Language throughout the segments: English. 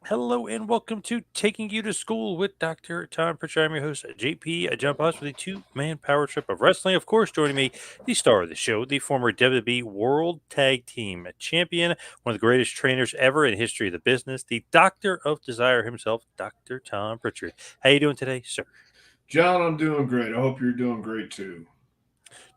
Hello and welcome to Taking You to School with Dr. Tom Prichard. I'm your host, JP Jump House, with a two-man power trip of wrestling. Of course, joining me, the star of the show, the former WWE World Tag Team Champion, one of the greatest trainers ever in the history of the business, the Doctor of Desire himself, Dr. Tom Prichard. How you doing today, sir? John, I'm doing great. I hope you're doing great too.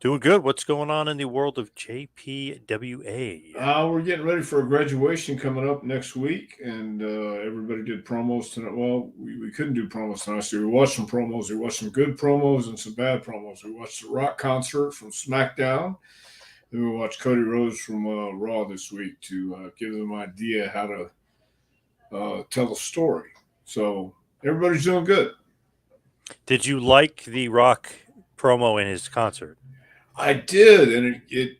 Doing good. What's going on in the world of JPWA? We're getting ready for a graduation coming up next week, and everybody did promos tonight. Well, we couldn't do promos tonight, so we watched some promos. We watched some good promos and some bad promos. We watched the Rock concert from SmackDown. Then we watched Cody Rhodes from Raw this week to give them an idea how to tell a story. So everybody's doing good. Did you like the Rock promo in his concert? I did, and it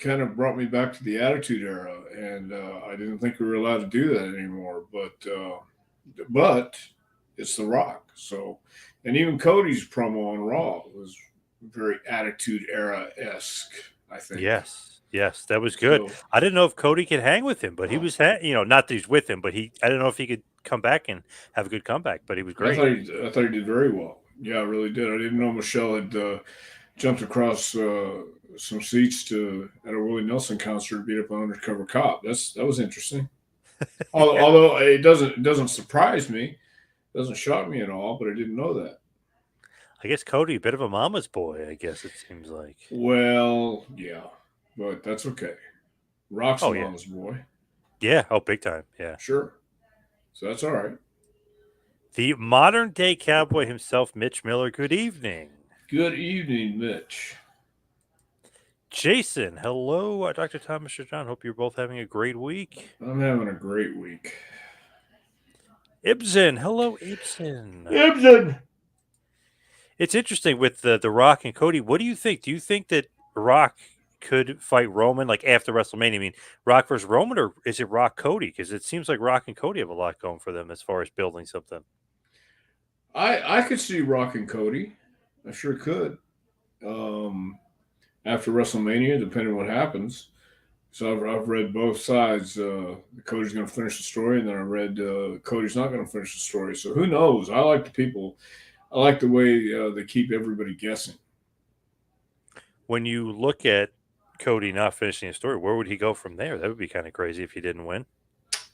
kind of brought me back to the Attitude Era, and I didn't think we were allowed to do that anymore. But it's The Rock, so and even Cody's promo on Raw was very Attitude Era esque. I think Yes, that was good. so. I didn't know if Cody could hang with him, but he was, not that he's with him, but I don't know if he could come back and have a good comeback, but he was I great. thought he did very well. Yeah, I really did. I didn't know Michelle had jumped across some seats to at a Willie Nelson concert to beat up an undercover cop. That was interesting. Although it doesn't surprise me, doesn't shock me at all. But I didn't know that. I guess Cody, a bit of a mama's boy, I guess it seems like. Well, yeah, but that's okay. Rock's a Oh, yeah. mama's boy, Yeah. Oh, big time. Yeah. sure. So that's all right. The modern day cowboy himself, Mitch Miller. Good evening. Good evening, Mitch. Jason. Hello, Dr. Tom, Mr. John. Hope you're both having a great week. I'm having a great week. Ibsen. Hello, Ibsen. Ibsen. It's interesting with the Rock and Cody. What do you think? Do you think that Rock could fight Roman like after WrestleMania? I mean, Rock versus Roman, or is it Rock Cody? Because it seems like Rock and Cody have a lot going for them as far as building something. I could see Rock and Cody. I sure could. Um, After WrestleMania, depending on what happens. So I've read both sides. Cody's going to finish the story, and then I read Cody's not going to finish the story. So who knows? I like the people. I like the way they keep everybody guessing. When you look at Cody not finishing his story, where would he go from there? That would be kind of crazy if he didn't win.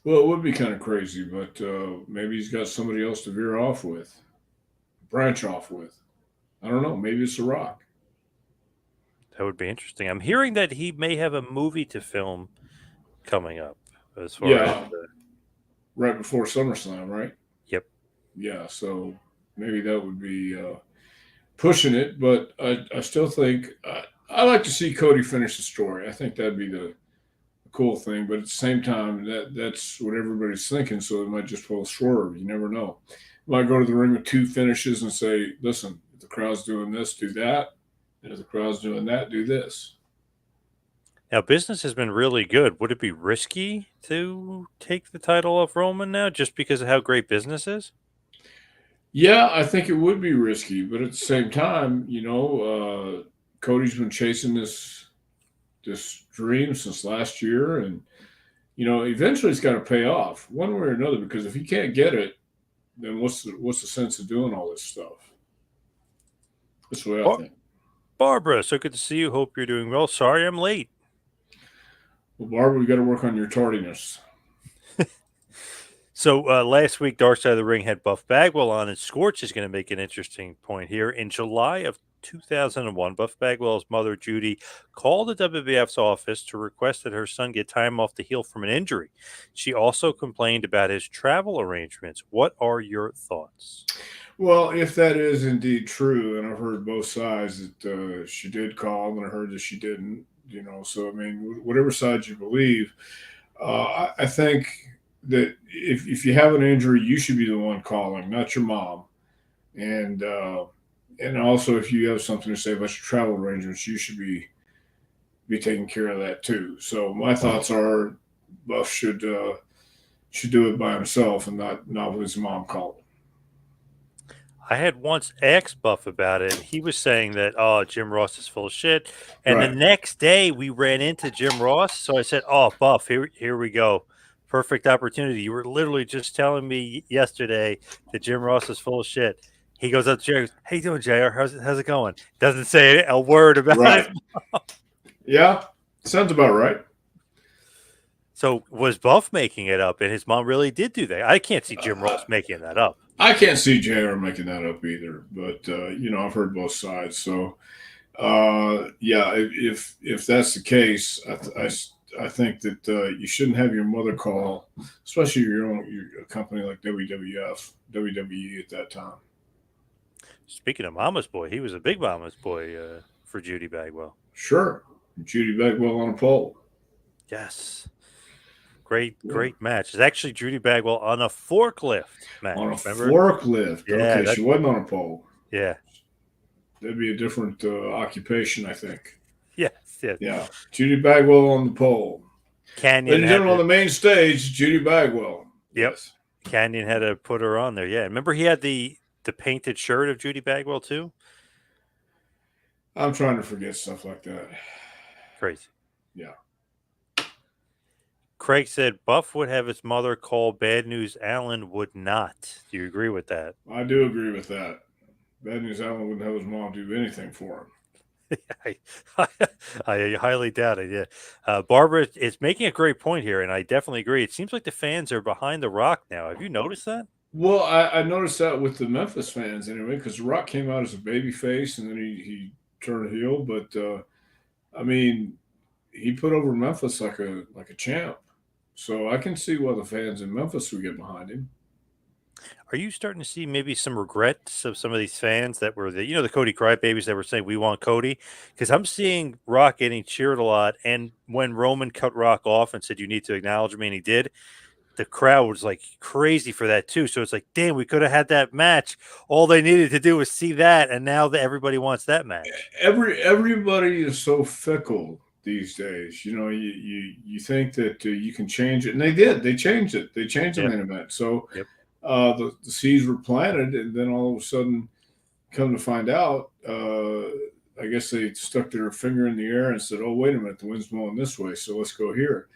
Well, it would be kind of crazy, but maybe he's got somebody else to veer off with, branch off with. I don't know. Maybe it's The Rock. That would be interesting. I'm hearing that he may have a movie to film coming up as far as Yeah, right before SummerSlam, right? yep. Yeah, so maybe that would be pushing it, but I still think I like to see Cody finish the story. I think that'd be the cool thing, but at the same time, that's what everybody's thinking, so it might just pull a swerve. You never know. Might go to the ring with two finishes and say, listen, if the crowd's doing this, do that. And if the crowd's doing that, do this. Now business has been really good. Would it be risky to take the title off Roman now just because of how great business is? Yeah, I think it would be risky, but at the same time, Cody's been chasing this dream since last year, and eventually it's got to pay off one way or another. Because if he can't get it, then what's the sense of doing all this stuff? That's the way I Bar- think. Barbara, so good to see you. Hope you're doing well. Sorry I'm late. Well, Barbara, we got to work on your tardiness. So last week, Dark Side of the Ring had Buff Bagwell on, and Scorch is going to make an interesting point here. In July of 2001, Buff Bagwell's mother, Judy, called the WWF's office to request that her son get time off to heal from an injury. She also complained about his travel arrangements. What are your thoughts? Well, if that is indeed true, and I've heard both sides that she did call, and I heard that she didn't. So I mean, whatever side you believe, I think that if you have an injury, you should be the one calling, not your mom. And and also, if you have something to say about your travel arrangements, you should be taking care of that too. So my thoughts are, Buff should do it by himself and not with his mom calling. I had once asked Buff about it, and he was saying that, oh, Jim Ross is full of shit. And the Right. next day we ran into Jim Ross. So I said, oh, Buff, here we go. perfect opportunity. You were literally just telling me yesterday that Jim Ross is full of shit. He goes up to Jr. Goes, "How you doing, Jr.? How's it going?" Doesn't say a word about his. Right. Yeah. Sounds about right. So was Buff making it up, and his mom really did do that? I can't see Jim Uh, Ross making that up. I can't see JR making that up either, but I've heard both sides. So yeah, if that's the case, I think that you shouldn't have your mother call, especially your company like WWF, WWE at that time. Speaking of Mama's Boy, he was a big Mama's Boy for Judy Bagwell. Sure, Judy Bagwell on a pole. Yes. Great, Yeah. great match. It's actually Judy Bagwell on a forklift match. On a Remember? forklift. Yeah, Okay, she wasn't on a pole. yeah. That'd be a different occupation, I think. Yes, yes. Yeah, Judy Bagwell on the pole. Ladies Canyon and had gentlemen, on to. the main stage, Judy Bagwell. Yep. Yes. Canyon had to put her on there. Yeah. Remember he had the painted shirt of Judy Bagwell too? I'm trying to forget stuff like that. Crazy. Yeah. Craig said Buff would have his mother call Bad News Allen would not. Do you agree with that? I do agree with that. Bad News Allen wouldn't have his mom do anything for him. I, I highly doubt it. Yeah. Barbara is making a great point here, and I definitely agree. It seems like the fans are behind The Rock now. Have you noticed that? Well, I noticed that with the Memphis fans anyway, because Rock came out as a baby face and then he turned heel. But I mean, he put over Memphis like a champ. So I can see why the fans in Memphis would get behind him. Are you starting to see maybe some regrets of some of these fans that were the Cody crybabies that were saying we want Cody? Because I'm seeing Rock getting cheered a lot, and when Roman cut Rock off and said you need to acknowledge me, and he did, the crowd was like crazy for that too. So it's like, damn, we could have had that match. All they needed to do was see that, and now that everybody wants that match. Everybody is so fickle these days. You think that you can change it, and they did. They changed it. They changed the Yep. main event. So Yep. the seeds were planted, and then all of a sudden, come to find out, I guess they stuck their finger in the air and said, "Oh, wait a minute, the wind's blowing this way, so let's go here."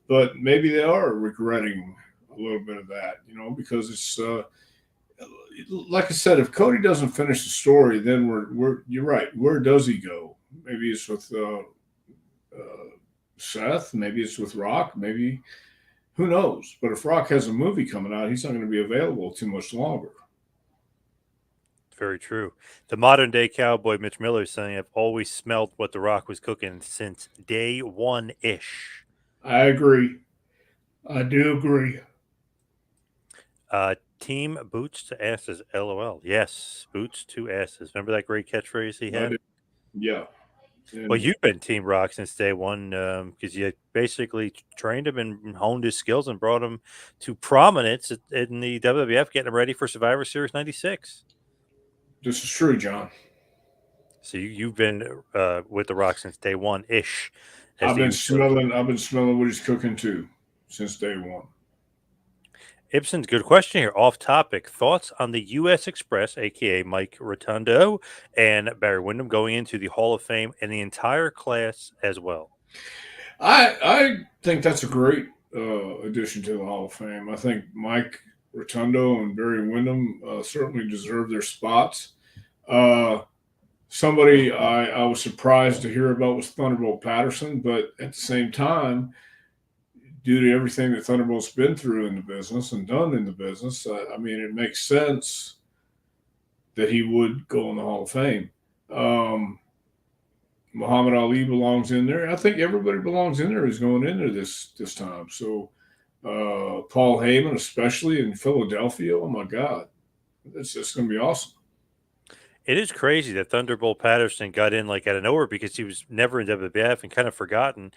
But maybe they are regretting a little bit of that, because it's like I said, if Cody doesn't finish the story, then we're you're right. Where does he go? Maybe it's with Seth. Maybe it's with Rock. Maybe who knows? But if Rock has a movie coming out, he's not going to be available too much longer. Very true. The modern day cowboy Mitch Miller is saying, I've always smelled what The Rock was cooking since day one ish. I agree. I do agree. Team boots to asses, lol. Yes, boots to asses. Remember that great catchphrase he I had? do. Yeah. Well, And you've been Team Rock since day one because you basically trained him and honed his skills and brought him to prominence in the WWF, getting him ready for Survivor Series 96. this is true, John. So you've been with The Rock since day one ish, as I've they been used to. smelling. I've been smelling what he's cooking too since day one. Ibsen's good question here. Off topic. Thoughts on the U.S. Express, aka Mike Rotundo and Barry Windham, going into the Hall of Fame and the entire class as well? I think that's a great addition to the Hall of Fame. I think Mike Rotundo and Barry Windham certainly deserve their spots. Uh, Somebody I was surprised to hear about was Thunderbolt Patterson, but at the same time, due to everything that Thunderbolt's been through in the business and done in the business, I mean, it makes sense that he would go in the Hall of Fame. Um, Muhammad Ali belongs in there. I think everybody belongs in there who's going in there this time. So Paul Heyman, especially in Philadelphia, oh my God, it's just going to be awesome. It is crazy that Thunderbolt Patterson got in like out of nowhere because he was never in WWF and kind of forgotten.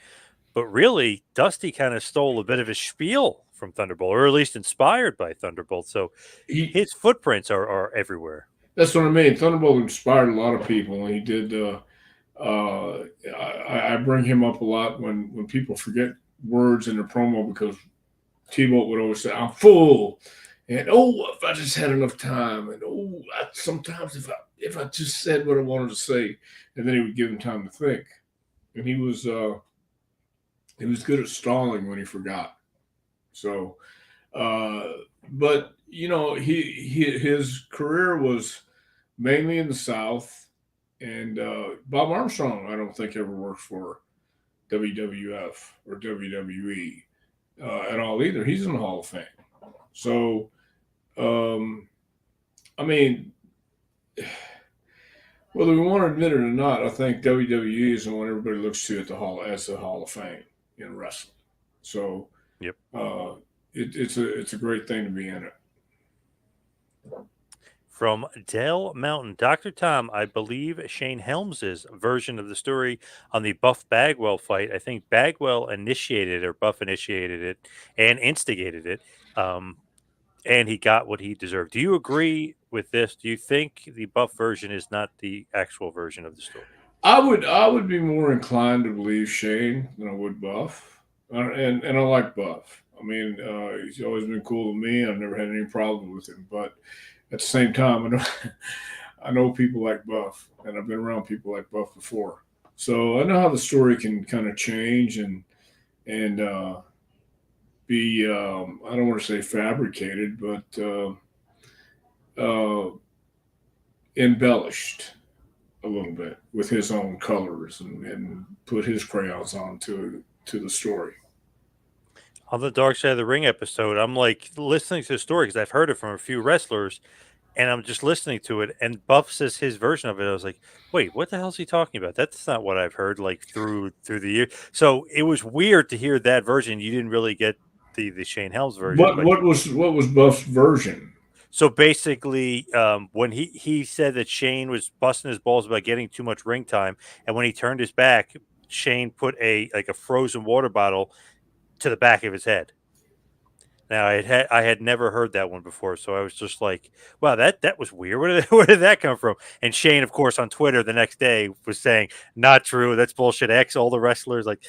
But really, Dusty kind of stole a bit of his spiel from Thunderbolt, or at least inspired by Thunderbolt. So He his footprints are everywhere. That's what I mean. Thunderbolt inspired a lot of people, and he did. I bring him up a lot when people forget words in the promo because T-Bolt would always say, "I'm full," and "Oh, if I just had enough time," and "Oh, sometimes if I just said what I wanted to say," and then he would give him time to think. And he was good at stalling when he forgot. So, uh, but his career was mainly in the South, and Bob Armstrong, I don't think ever worked for WWF or WWE at all either. He's in the Hall of Fame. So, um, I mean, whether we want to admit it or not, I think WWE is the one everybody looks to at the Hall of Fame in wrestling. So Yep. uh, it's a great thing to be in it. From Dell Mountain, Dr. Tom, I believe Shane Helms's version of the story on the Buff Bagwell fight. I think Bagwell initiated or Buff initiated it and instigated it. And he got what he deserved. Do you agree with this? Do you think the Buff version is not the actual version of the story? I would be more inclined to believe Shane than I would Buff, and I like Buff. I mean, he's always been cool to me. I've never had any problem with him, but at the same time, I know I know people like Buff, and I've been around people like Buff before, so I know how the story can kind of change and be I don't want to say fabricated, but uh, embellished a little bit with his own colors and put his crayons on to the story. On the Dark Side of the Ring episode, I'm like listening to the story because I've heard it from a few wrestlers, and I'm just listening to it. And Buff says his version of it. I was like, "Wait, what the hell is he talking about? That's not what I've heard." Like through the year, so it was weird to hear that version. You didn't really get the Shane Helms version, What but what was Buff's version? so basically, when he said that Shane was busting his balls about getting too much ring time, and when he turned his back, Shane put a frozen water bottle to the back of his head. Now I had never heard that one before, so I was just like, "Wow, that was weird. Where did that come from?" And Shane, of course, on Twitter the next day was saying, "Not true. That's bullshit." X all the wrestlers like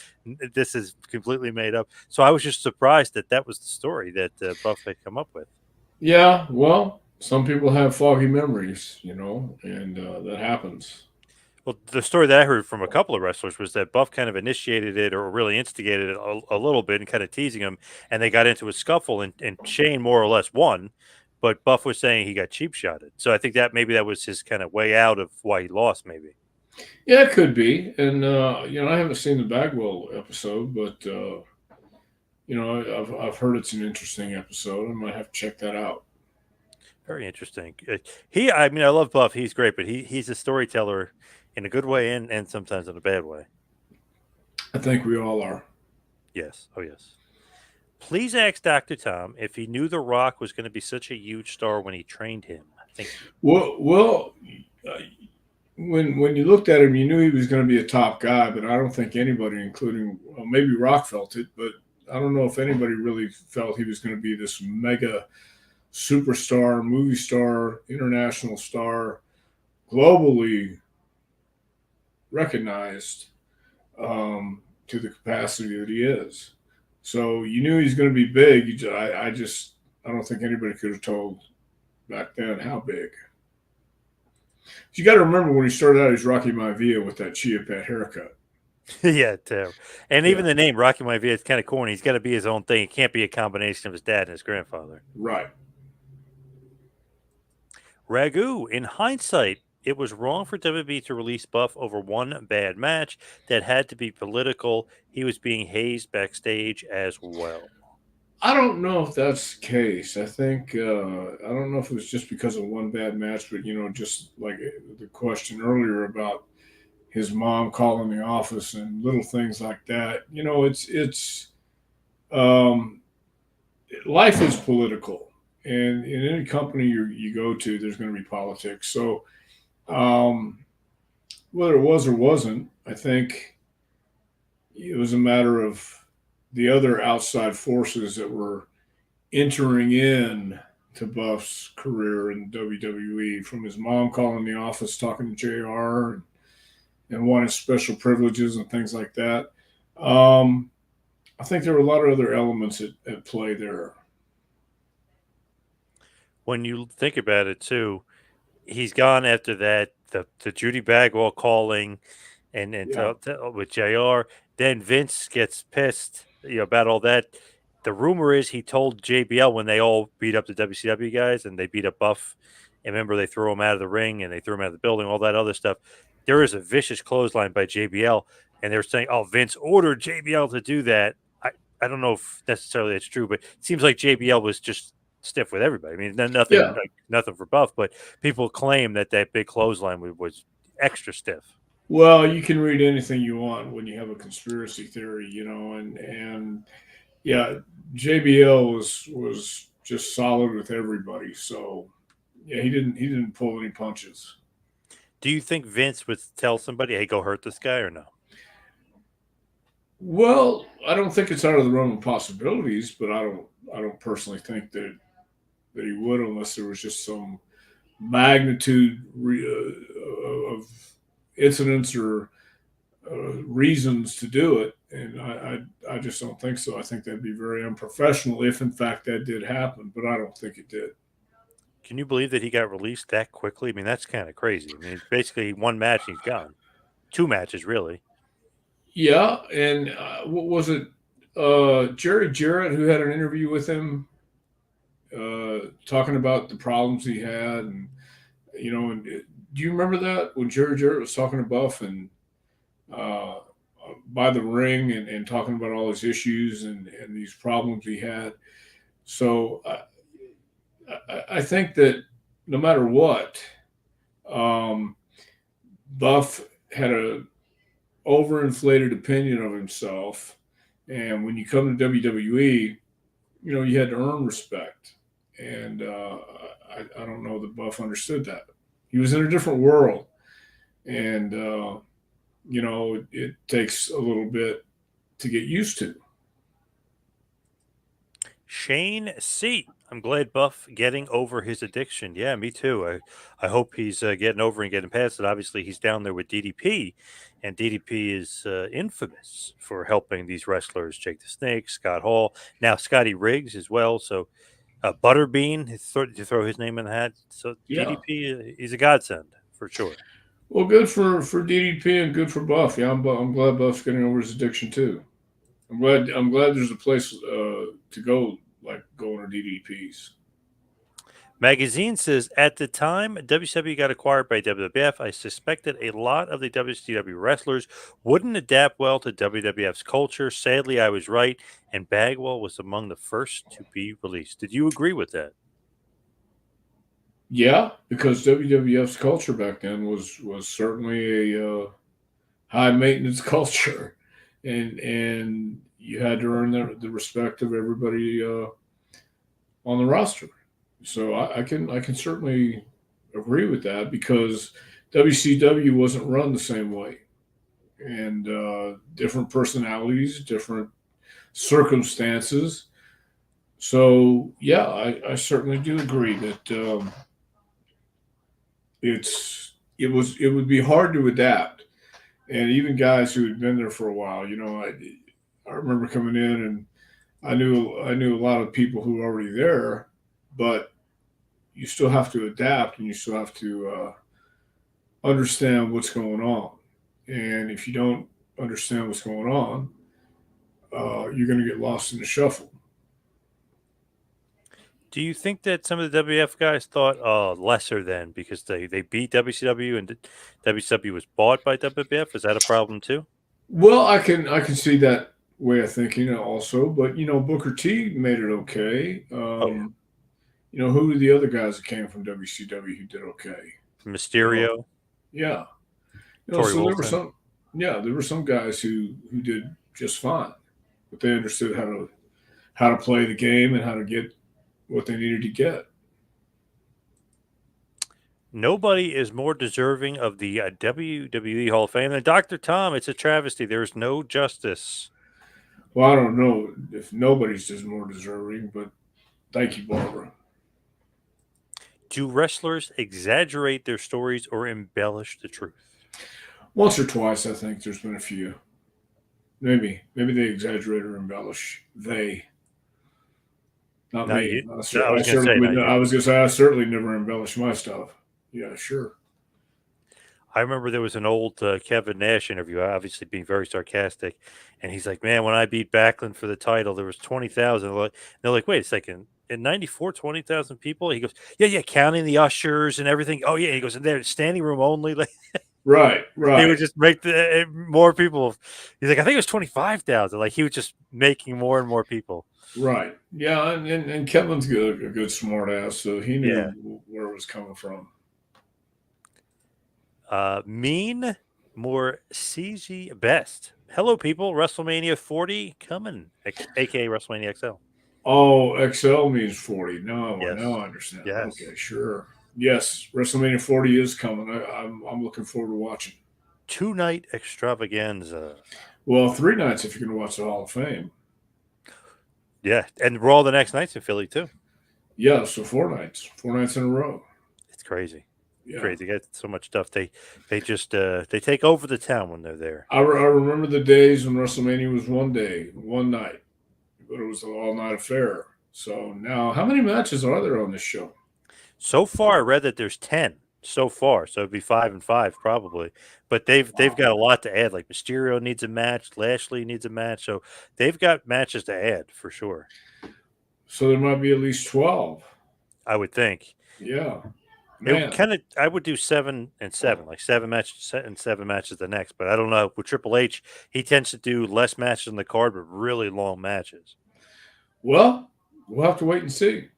this is completely made up. So I was just surprised that that was the story that Buff had come up with. Yeah, well, some people have foggy memories, and that happens. Well, the story that I heard from a couple of wrestlers was that Buff kind of initiated it or really instigated it a little bit and kind of teasing him, and they got into a scuffle, and Shane more or less won, but Buff was saying he got cheap shotted. So I think that maybe that was his kind of way out of why he lost, maybe. Yeah, it could be, and I haven't seen the Bagwell episode, but I've heard it's an interesting episode. I might have to check that out. Very interesting. I mean, I love Buff. He's great, but he's a storyteller in a good way and sometimes in a bad way. I think we all are. Yes. Oh, yes. Please ask Dr. Tom if he knew The Rock was going to be such a huge star when he trained him. Thank you. Well, uh, when you looked at him, you knew he was going to be a top guy, but I don't think anybody, including maybe Rock, felt it. But I don't know if anybody really felt he was going to be this mega superstar, movie star, international star, globally recognized to the capacity that he is. So you knew he's going to be big. I don't think anybody could have told back then how big. You got to remember when he started out, he's Rocky Maivia with that Chia Pet haircut. Yeah, Tim. And even Yeah, the name Rocky Maivia, it's kind of corny. He's got to be his own thing. It can't be a combination of his dad and his grandfather. right. Ragu, in hindsight, it was wrong for WWE to release Buff over one bad match that had to be political. He was being hazed backstage as well. I don't know if that's the case. I think I don't know if it was just because of one bad match, but just like the question earlier about his mom calling the office and little things like that. It's um, life is political, and in any company you go to, there's going to be politics. So um, whether it was or wasn't, I think it was a matter of the other outside forces that were entering in to Buff's career in WWE, from his mom calling the office, talking to JR, and wanting special privileges and things like that. Um, I think there were a lot of other elements at play there. When you think about it, too, he's gone after that. The Judy Bagwell calling and Yeah. with JR. Then Vince gets pissed, about all that. The rumor is he told JBL when they all beat up the WCW guys and they beat up Buff. And remember, they threw him out of the ring and they threw him out of the building, all that other stuff. There is a vicious clothesline by JBL, and they're saying, "Oh, Vince ordered JBL to do that." I don't know if necessarily it's true, but it seems like JBL was just stiff with everybody. I mean, Yeah. nothing for Buff, but people claim that big clothesline was extra stiff. Well, you can read anything you want when you have a conspiracy theory, and yeah, JBL was just solid with everybody. So yeah, he didn't pull any punches. Do you think Vince would tell somebody, "Hey, go hurt this guy," or no? Well, I don't think it's out of the realm of possibilities, but I don't personally think that he would unless there was just some magnitude of incidents or reasons to do it, and I just don't think so. I think that'd be very unprofessional if, in fact, that did happen, but I don't think it did. Can you believe that he got released that quickly? I mean, that's kind of crazy. I mean, it's basically one match and he's gone. Two matches, really. Yeah, and what was it? Jerry Jarrett, who had an interview with him, talking about the problems he had, and do you remember that when Jerry Jarrett was talking to Buff and uh, by the ring and talking about all his issues and these problems he had? So I think that no matter what, um, Buff had a overinflated opinion of himself, and when you come to WWE, you had to earn respect, and I don't know that Buff understood that. He was in a different world, and it takes a little bit to get used to. Shane C. I'm glad Buff getting over his addiction. Yeah, me too. I hope he's getting over and getting past it. Obviously, he's down there with DDP, and DDP is infamous for helping these wrestlers, Jake the Snake, Scott Hall, now Scotty Riggs as well. So Butterbean, to throw his name in the hat. So Yeah. DDP, he's a godsend for sure. Well, good for DDP and good for Buff. Yeah, I'm glad Buff's getting over his addiction too. I'm glad there's a place to go like going to DDPs. Magazine says at the time WCW got acquired by WWF, I suspected a lot of the WCW wrestlers wouldn't adapt well to WWF's culture. Sadly, I was right, and Bagwell was among the first to be released. Did you agree with that? Yeah, because WWF's culture back then was certainly a high maintenance culture, and you had to earn the respect of everybody on the roster. So I can certainly agree with that because WCW wasn't run the same way, and different personalities, different circumstances. So yeah, I certainly do agree that it would be hard to adapt, and even guys who had been there for a while. I remember coming in and I knew a lot of people who were already there, but you still have to adapt and you still have to understand what's going on. And if you don't understand what's going on, you're going to get lost in the shuffle. Do you think that some of the WWF guys thought, oh, lesser than because they beat WCW and WCW was bought by WWF? Is that a problem too? Well, I can see that way of thinking also, but Booker T made it okay. Oh yeah, Who were the other guys that came from WCW who did okay? Uh, Mysterio, yeah, Tori so there were Wilson. some guys who did just fine, but they understood how to play the game and how to get what they needed to get. Nobody is more deserving of the WWE Hall of Fame than Dr. Tom. It's a travesty. There is no justice. Well, I don't know if nobody's just more deserving, but thank you, Barbara. Do wrestlers exaggerate their stories or embellish the truth? Once or twice, I think there's been a few. Maybe they exaggerate or embellish. They, not Not me. you. No, I I was going to say certainly would. not you. I was gonna say I certainly never embellish my stuff. Yeah, sure. I remember there was an old Kevin Nash interview, obviously being very sarcastic, and he's like, "Man, when I beat Backlund for the title, there was 20,000." They're like, "Wait a second, in '94, 20,000 people?" He goes, "Yeah, yeah, counting the ushers and everything." Oh yeah, he goes, "And they're standing room only." Like Right, he would right, just make more people. He's like, "I think it was 25,000." Like he was just making more and more people. right. Yeah, and Kevin's a good smart ass, so he Yeah. knew where it was coming from. Mean more CG best. Hello, people. WrestleMania 40 coming, aka WrestleMania XL. Oh, XL means 40. No, now Yes. I understand. Yes. Okay, sure. Yes, WrestleMania 40 is coming. I'm looking forward to watching. 2 night extravaganza. Well, 3 nights if you're going to watch the Hall of Fame. Yeah. And Raw the next night's in Philly, too. Yeah, so 4 nights in a row. It's crazy. Yeah, Crazy. They got so much stuff. They just they take over the town when they're there. I remember the days when WrestleMania was one day, one night, but it was an all night affair. So now, how many matches are there on this show? So far, I read that there's 10 so far, so it'd be 5 and 5 probably. But they've Wow. got a lot to add. Like Mysterio needs a match, Lashley needs a match, so they've got matches to add for sure. So there might be at least 12. I would think Yeah, it man. kind of. I would do 7 and 7, like 7 matches and 7 matches the next. But I don't know with Triple H, he tends to do less matches on the card, but really long matches. Well, we'll have to wait and see.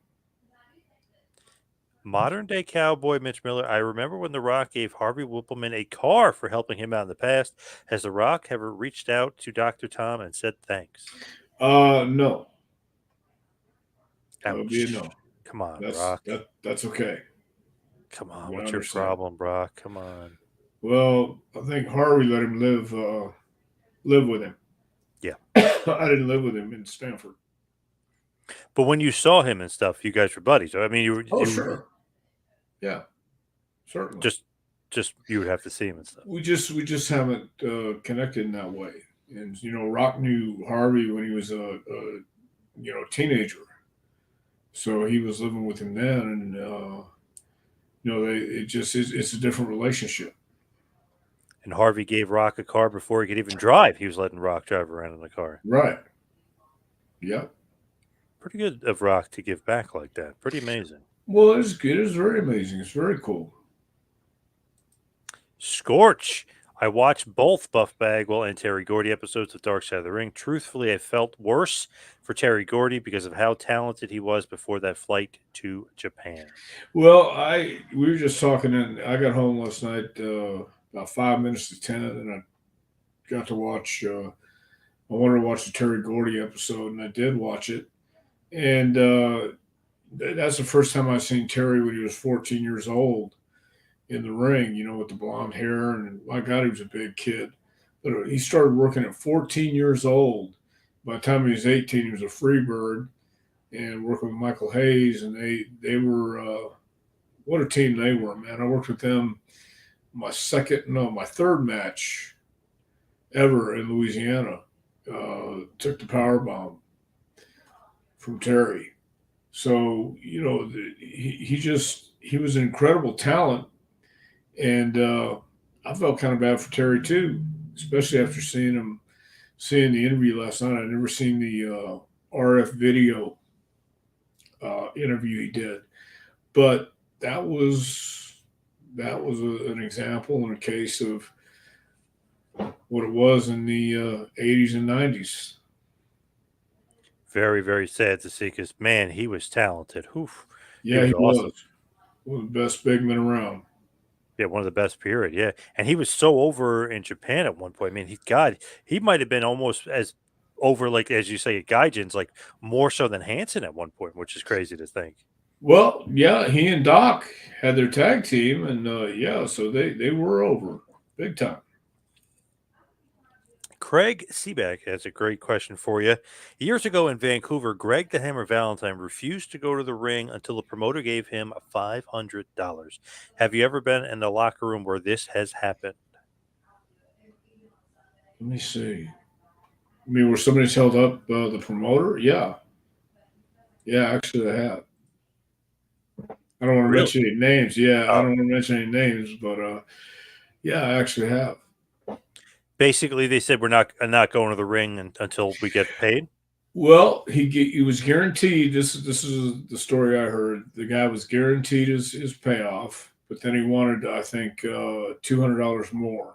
Modern day cowboy Mitch Miller. I remember when The Rock gave Harvey Whippleman a car for helping him out in the past. Has The Rock ever reached out to Dr. Tom and said thanks? No, that would be a Ouch. no. Come on, That's Brock. that's okay. Come on. I What's your understand. problem, Brock? Come on. Well, I think Harvey let him live with him. Yeah. I didn't live with him in Stanford. But when you saw him and stuff, you guys were buddies. I mean, Oh, you sure. Yeah, certainly. just you would have to see him and stuff. We just haven't connected in that way. And Rock knew Harvey when he was a teenager, so he was living with him then, and it's a different relationship. And Harvey gave Rock a car before he could even drive. He was letting Rock drive around in the car. Right. Yep. Pretty good of Rock to give back like that. Pretty amazing. Well, it's good. It's very amazing. It's very cool. Scorch. I watched both Buff Bagwell and Terry Gordy episodes of Dark Side of the Ring. Truthfully, I felt worse for Terry Gordy because of how talented he was before that flight to Japan. Well, we were just talking, and I got home last night about 5 minutes to 10, and I got to watch. I wanted to watch the Terry Gordy episode, and I did watch it. And that's the first time I've seen Terry when he was 14 years old in the ring. With the blonde hair, and my God, he was a big kid. But he started working at 14 years old. By the time he was 18, he was a free bird and working with Michael Hayes, and they were what a team they were, man. I worked with them my third match ever in Louisiana. Took the power bomb from Terry. So he was an incredible talent, and I felt kind of bad for Terry too, especially after seeing the interview last night. I'd never seen the RF video interview he did, but an example and a case of what it was in the 80s and 90s. Very, very sad to see because, man, he was talented. Oof. He Yeah, was he awesome. was one of the best big men around. Yeah, one of the best period. Yeah. And he was so over in Japan at one point. I mean, he might have been almost as over, like, as you say, at Gaijin's, like more so than Hansen at one point, which is crazy to think. Well, yeah, he and Doc had their tag team, and yeah, so they were over big time. Craig Seaback has a great question for you. Years ago in Vancouver, Greg the Hammer Valentine refused to go to the ring until the promoter gave him $500. Have you ever been in the locker room where this has happened? Let me see. I mean, where somebody's held up the promoter? Yeah, yeah, actually, I have. I don't want to Really? mention any names. Yeah, I Oh, don't want to mention any names, but Yeah, I actually have. Basically, they said we're not going to the ring until we get paid. Well, he was guaranteed. This is the story I heard. The guy was guaranteed his payoff, but then he wanted, I think, $200 more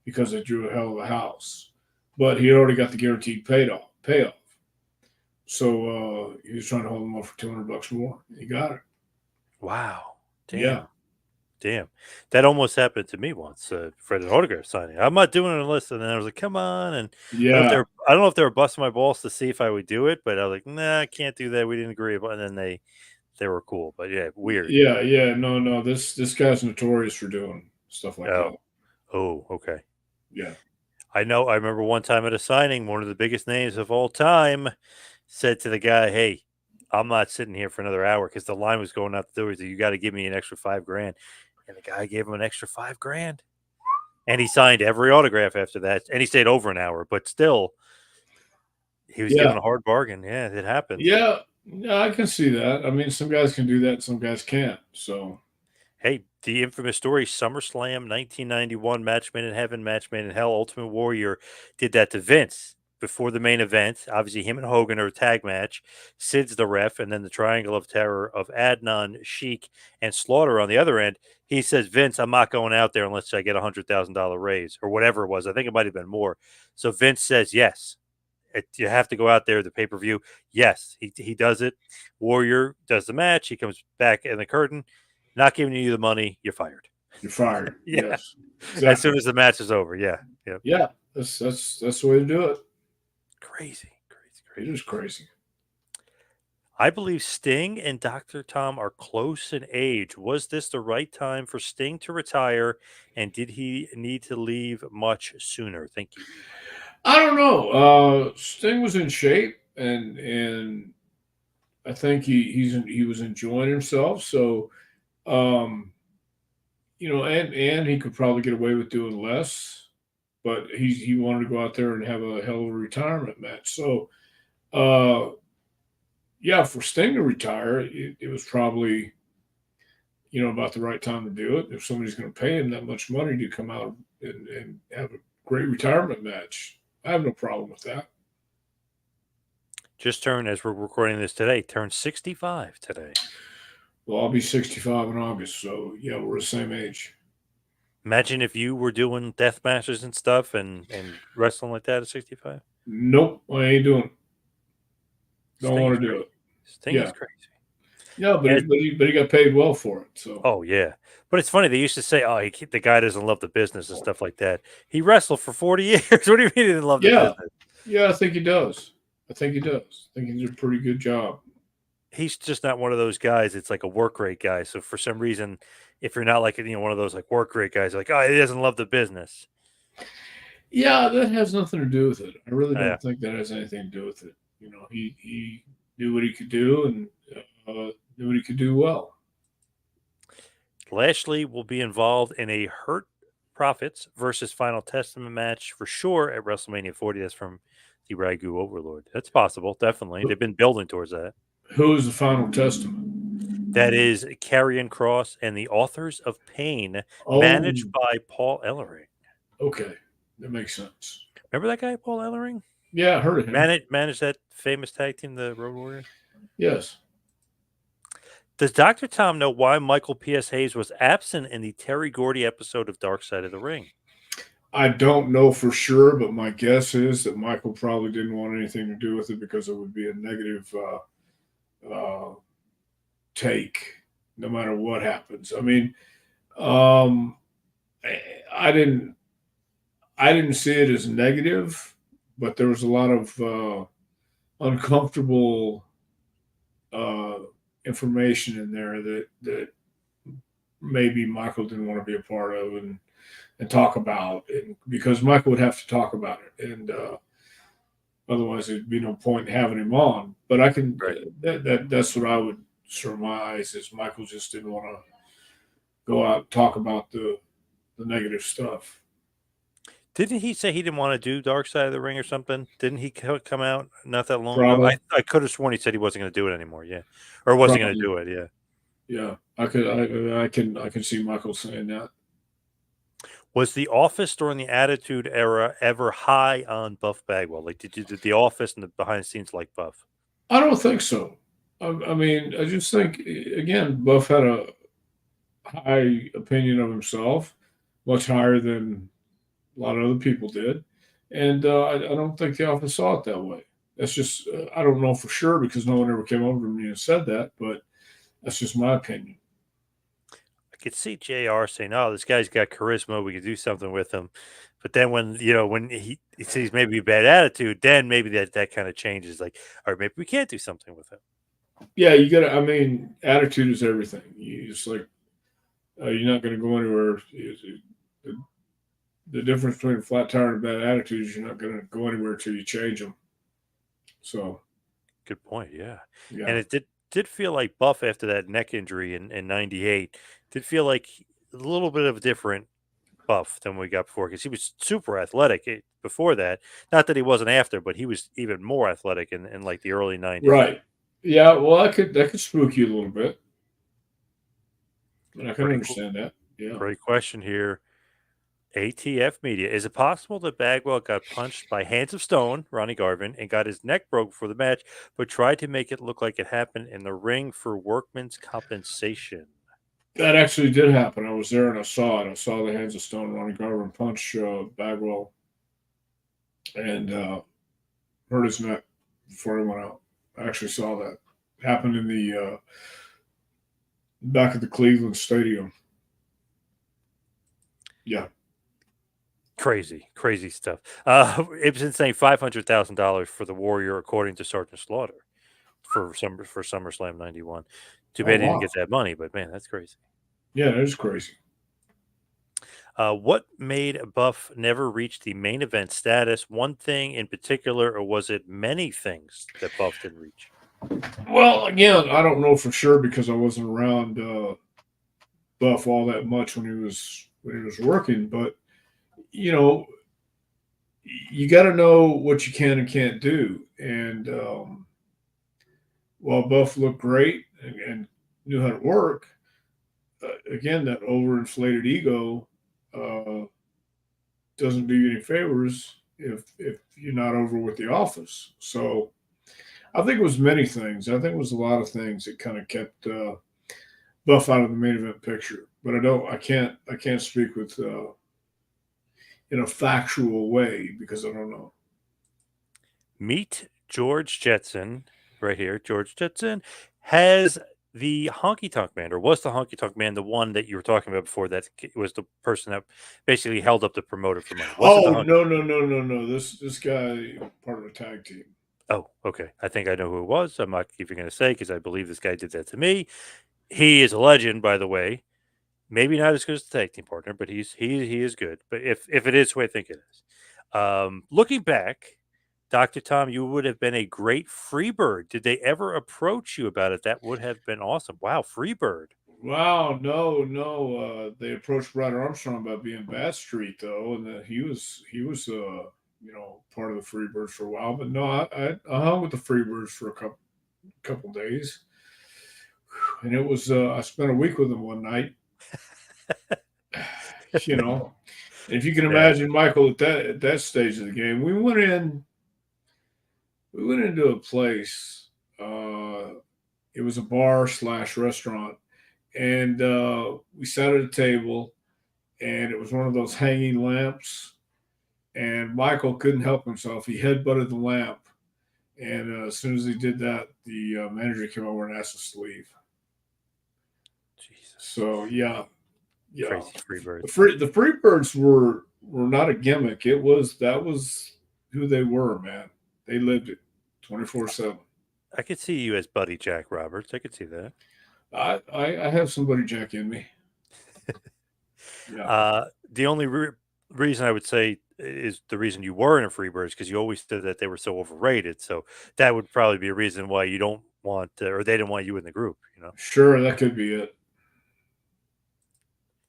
because they drew a hell of a house. But he already got the guaranteed payoff. So he was trying to hold him up for $200 more. He got it. Wow, Yeah, damn. Damn, that almost happened to me once, for an autograph signing. I'm not doing it unless, and then I was like, "Come on!" And yeah, I don't know if they were busting my balls to see if I would do it, but I was like, "Nah, I can't do that. We didn't agree." And then they were cool, but yeah, weird. yeah, yeah. No, no. This guy's notorious for doing stuff like Oh, that. oh, okay. Yeah, I know. I remember one time at a signing, one of the biggest names of all time said to the guy, "Hey, I'm not sitting here for another hour because the line was going out the door. So you got to give me an extra 5 grand." And the guy gave him an extra 5 grand. And he signed every autograph after that, and he stayed over an hour, but still, he was yeah, given a hard bargain. Yeah, it happens. yeah. Yeah, I can see that. I mean, some guys can do that, some guys can't. So Hey, the infamous story, SummerSlam 1991, Match Made in Heaven, Match Made in Hell, Ultimate Warrior did that to Vince before the main event. Obviously, him and Hogan are a tag match. Sid's the ref, and then the Triangle of Terror of Adnan, Sheik, and Slaughter on the other end. He says, Vince, I'm not going out there unless I get $100,000 raise or whatever it was. I think it might have been more. So Vince says, yes. You have to go out there, the pay per view. Yes, he does it. Warrior does the match. He comes back in the curtain, not giving you the money. You're fired. you're fired. Yeah, Yes, as soon exactly. as the match is over. Yeah, yeah. Yeah, that's the way to do it. Crazy, crazy, It crazy. is crazy. I believe Sting and Dr. Tom are close in age. Was this the right time for Sting to retire? And did he need to leave much sooner? Thank you. I don't know. Sting was in shape, and I think he was enjoying himself. So um, and he could probably get away with doing less, but he wanted to go out there and have a hell of a retirement match. So uh, yeah, for Sting to retire, it was probably about the right time to do it. If somebody's going to pay him that much money to come out and have a great retirement match, I have no problem with that. Just turned, as we're recording this today, turned 65 today. Well, I'll be 65 in August, so yeah, we're the same age. Imagine if you were doing death matches and stuff and wrestling like that at 65. Nope, I ain't doing it. Don't Sting is want to do crazy. it. Sting is Yeah, crazy. yeah, And it's, but he got paid well for it. So oh yeah, but it's funny they used to say, "Oh, the guy doesn't love the business" and stuff like that. He wrestled for 40 years. What do you mean he didn't love the yeah, business? yeah, I think he does. I think he does. I think he did a pretty good job. He's just not one of those guys. It's like a work rate guy. So for some reason, if you're not like one of those like work rate guys, like oh he doesn't love the business. Yeah, that has nothing to do with it. I really Yeah. don't think that has anything to do with it. He knew what he could do and knew what he could do well. Lashley will be involved in a Hurt Profits versus Final Testament match for sure at WrestleMania 40. That's from the Ragu Overlord. That's possible, definitely. They've been building towards that. Who is the final testament? That is Karrion Cross and the Authors of Pain, Oh, managed by Paul Ellering. okay, that makes sense. Remember that guy, Paul Ellering? Yeah, I heard of him. Managed that famous tag team, the Road Warriors. Yes, Does Dr. Tom know why Michael P.S. Hayes was absent in the Terry Gordy episode of Dark Side of the Ring? I don't know for sure, but my guess is that Michael probably didn't want anything to do with it because it would be a negative uh, take, no matter what happens. I mean, um, I didn't see it as negative, but there was a lot of uncomfortable uh, information in there that maybe Michael didn't want to be a part of and talk about, because Michael would have to talk about it, and otherwise there'd be no point in having him on. But I can Right. that's what I would surmise is Michael just didn't want to go out and talk about the negative stuff. Didn't he say he didn't want to do Dark Side of the Ring or something? Didn't he come out not that long ago? Probably, I could have sworn he said he wasn't going to do it anymore. Yeah, or wasn't going to probably, do it. Yeah. yeah. I can see Michael saying that. Was The Office during the Attitude Era ever high on Buff Bagwell? Like, did The Office and the behind the scenes like Buff? I don't think so. I mean, I just think again, Buff had a high opinion of himself, much higher than a lot of other people did, and I don't think the office saw it that way. That's just I don't know for sure because no one ever came over to me and said that, but that's just my opinion. I could see JR saying, "Oh, this guy's got charisma. We could do something with him." But then when he sees maybe a bad attitude, then maybe that kind of changes. Like, or maybe we can't do something with him. Yeah, you got to. I mean, attitude is everything. You just like you're not going to go anywhere. The difference between a flat tire and a bad attitude is you're not going to go anywhere until you change them. So Good point. Yeah, and yeah, it did feel like Buff after that neck injury in '98 did feel like a little bit of a different Buff than we got before because he was super athletic before that. Not that he wasn't after, but he was even more athletic in like the early '90s. right. Yeah, well, that could spook you a little bit, and I can Great, understand that. Yeah. great question here. ATF Media. Is it possible that Bagwell got punched by Hands of Stone, Ronnie Garvin, and got his neck broke for the match, but tried to make it look like it happened in the ring for workman's compensation? That actually did happen. I was there and I saw it. I saw the Hands of Stone Ronnie Garvin punch Bagwell and hurt his neck before he went out. I actually saw that happen in the back of the Cleveland Stadium. Yeah. Crazy, crazy stuff. Ibsen saying $500,000 for the Warrior, according to Sergeant Slaughter, for SummerSlam '91. Too Oh bad he didn't wow. get that money, but man, that's crazy. Yeah, that is crazy. What made Buff never reach the main event status? One thing in particular, or was it many things that Buff didn't reach? Well, again, I don't know for sure because I wasn't around Buff all that much when he was working, but you know, you got to know what you can and can't do. And while Buff looked great and knew how to work, again, that overinflated ego uh, doesn't do you any favors if you're not over with the office. So I think it was many things. I think it was a lot of things that kind of kept Buff out of the main event picture. But I can't speak with in a factual way because I don't know. Meet George Jetson right here. George Jetson has the Honky Tonk Man, or was the Honky Tonk Man the one that you were talking about before? That was the person that basically held up the promoter for money. Was it Oh the Honky? no! This guy part of the tag team. Oh, okay. I think I know who it was. I'm not even going to say because I believe this guy did that to me. He is a legend, by the way. Maybe not as good as the tag team partner, but he is good. But if it is who I think it is, looking back, Dr. Tom, you would have been a great Freebird. Did they ever approach you about it? That would have been awesome. Wow, Freebird. Wow, no. They approached Brad Armstrong about being Bad Street though, and he was part of the Freebirds for a while. But no, I hung with the Freebirds for a couple days, and it was I spent a week with them one night. You know, and if you can Yeah. imagine Michael at that stage of the game, we went into a place. It was a bar slash restaurant, and we sat at a table, and it was one of those hanging lamps. And Michael couldn't help himself; he headbutted the lamp, and as soon as he did that, the manager came over and asked us to leave. Jesus. So yeah, Crazy Freebirds. the Freebirds were not a gimmick. That was who they were, man. They lived it 24/7. I could see you as Buddy Jack Roberts. I could see that. I have somebody Jack in me. Yeah. The only reason I would say is the reason you were in a Freebirds because you always said that they were so overrated. So that would probably be a reason why you don't want or they didn't want you in the group. Sure, that could be it.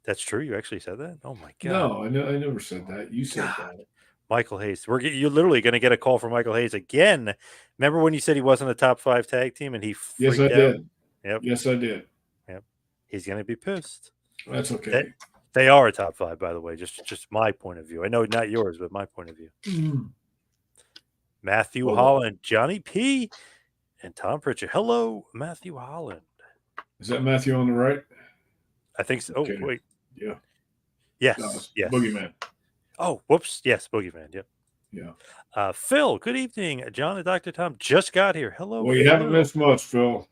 That's true. You actually said that. Oh my god. No, I never said that. You said God. that. Michael Hayes. You're literally going to get a call from Michael Hayes again. Remember when you said he wasn't a top 5 tag team and he Yes, I freaked out? did. Yep. Yes, I did. Yep. He's going to be pissed. That's That okay. They are a top 5, by the way, just my point of view. I know not yours, but my point of view. Matthew Well, Holland, Johnny P, and Tom Prichard. Hello, Matthew Holland. is that Matthew on the right? I think so. Oh, Kidding. wait. Yeah. No, Yes, it's yes. Boogeyman. Oh, whoops. Yes, Boogeyman. Yep. Yeah. Phil, good evening. John and Dr. Tom just got here. Hello, Well, you haven't Phil. missed much, Phil.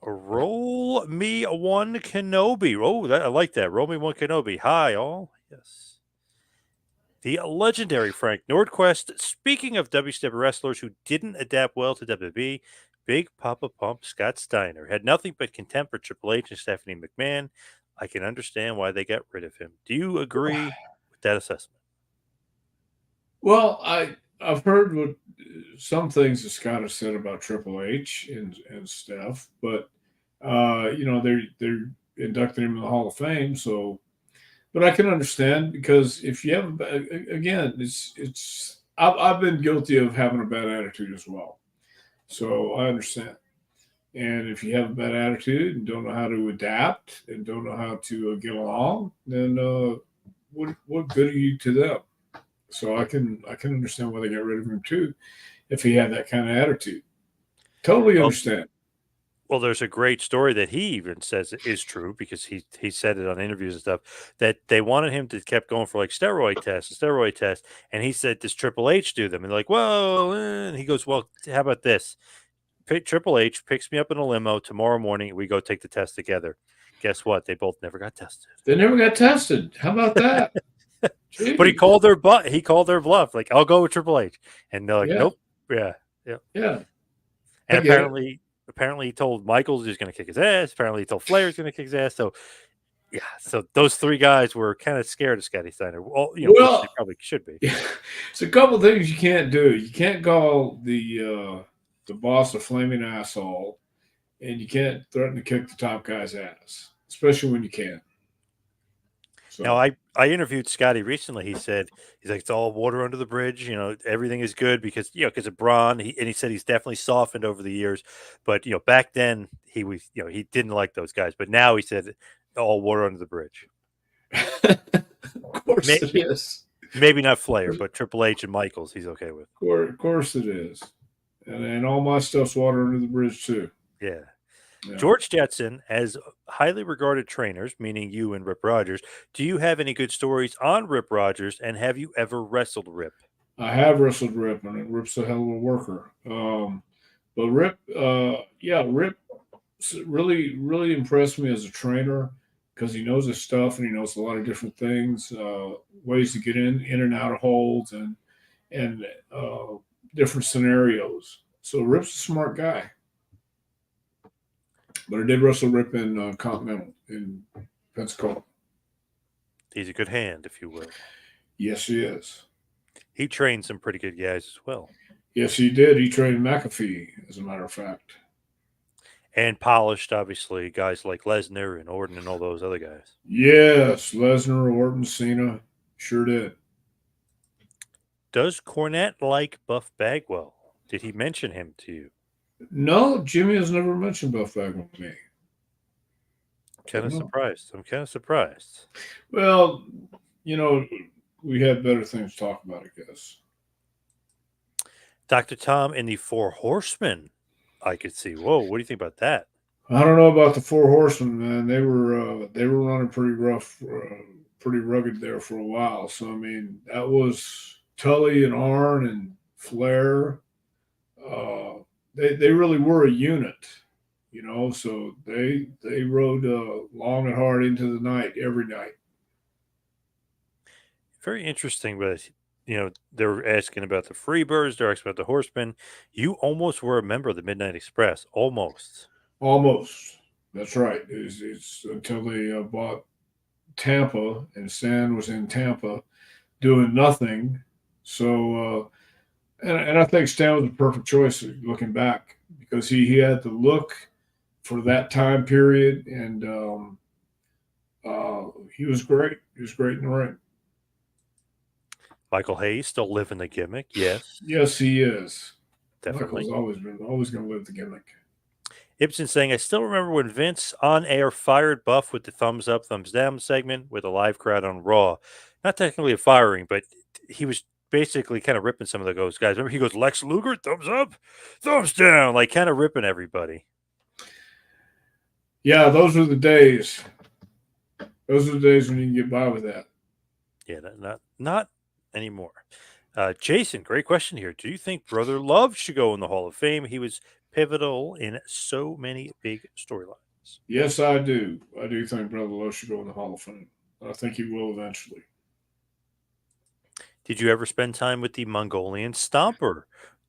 Roll me one Kenobi. Oh, I like that. Roll me one Kenobi. Hi, all. Yes. The legendary Frank Nordquist. Speaking of WCW wrestlers who didn't adapt well to WWE, Big Papa Pump Scott Steiner had nothing but contempt for Triple H and Stephanie McMahon. I can understand why they got rid of him. Do you agree with that assessment? Well, I've heard what some things that Scott has said about Triple H and stuff, but they're inducting him in the Hall of Fame, so. But I can understand because if you have again, it's I've been guilty of having a bad attitude as well, so I understand. And if you have a bad attitude and don't know how to adapt and don't know how to get along, then what good are you to them? So I can understand why they got rid of him too, if he had that kind of attitude. Totally Well, understand. well, there's a great story that he even says is true because he said it on interviews and stuff that they wanted him to kept going for like steroid tests, and he said, "Does Triple H do them?" And they're like, "Well," and he goes, "Well, how about this? Triple H picks me up in a limo tomorrow morning. We go take the test together." Guess what? They both never got tested. They never got tested. How about that? But he Jeez. called their butt. He called their bluff. Like, I'll go with Triple H, and they're like, Yeah, "Nope, yeah, yeah." yeah. I And get it. apparently, he told Michaels he's going to kick his ass. Apparently, he told Flair he's going to kick his ass. So, yeah, so those 3 guys were kind of scared of Scotty Steiner. Well, which they Well, probably should be. it's a couple things you can't do. You can't call the boss a flaming asshole, and you can't threaten to kick the top guy's ass, especially when you can. Now, So I interviewed Scotty recently. He's like, it's all water under the bridge. Everything is good because of Braun. He said he's definitely softened over the years, but back then he was he didn't like those guys, but now he said all water under the bridge. of course it is. Maybe not Flair, but Triple H and Michaels he's okay with. Of course it is. And all my stuff's water under the bridge too. Yeah. Yeah. George Jetson, as highly regarded trainers, meaning you and Rip Rogers, do you have any good stories on Rip Rogers, and have you ever wrestled Rip? I have wrestled Rip, and Rip's a hell of a worker. But Rip, Rip really, really impressed me as a trainer because he knows his stuff and he knows a lot of different things, ways to get in and out of holds, and different scenarios. So Rip's a smart guy. But I did wrestle Rip in Continental in Pensacola. He's a good hand, if you will. Yes, he is. He trained some pretty good guys as well. Yes, he did. He trained McAfee, as a matter of fact. And polished, obviously, guys like Lesnar and Orton and all those other guys. Yes, Lesnar, Orton, Cena, sure did. Does Cornette like Buff Bagwell? Did he mention him to you? No, Jimmy has never mentioned Buff Bagwell to me. Kind of No. surprised. I'm kind of surprised. Well, we had better things to talk about, I guess. Dr. Tom and the Four Horsemen, I could see. Whoa, what do you think about that? I don't know about the Four Horsemen, man. They were running pretty rough, pretty rugged there for a while. So I mean, that was Tully and Arn and Flair. They really were a unit, So they rode long and hard into the night every night. Very interesting, but they're asking about the Freebirds, they're asking about the Horsemen. You almost were a member of the Midnight Express, almost. Almost. That's right. It's until they bought Tampa, and Stan was in Tampa doing nothing. So, and I think Stan was the perfect choice looking back because he had the look for that time period, and he was great. He was great in the ring. Michael Hayes still living the gimmick, yes, Yes, he is. definitely. Michael's always going to live the gimmick. Ibsen saying, I still remember when Vince on air fired Buff with the thumbs up, thumbs down segment with a live crowd on Raw. Not technically a firing, but he was basically kind of ripping some of those guys. Remember, he goes, Lex Luger, thumbs up, thumbs down, like kind of ripping everybody. Yeah, those are the days. Those are the days when you can get by with that. Yeah, not anymore. Jason, great question here. Do you think Brother Love should go in the Hall of Fame? He was pivotal in so many big storylines. Yes, I do. I do think Brother Lowe should go in the Hall of Fame. I think he will eventually. Did you ever spend time with the Mongolian Stomper?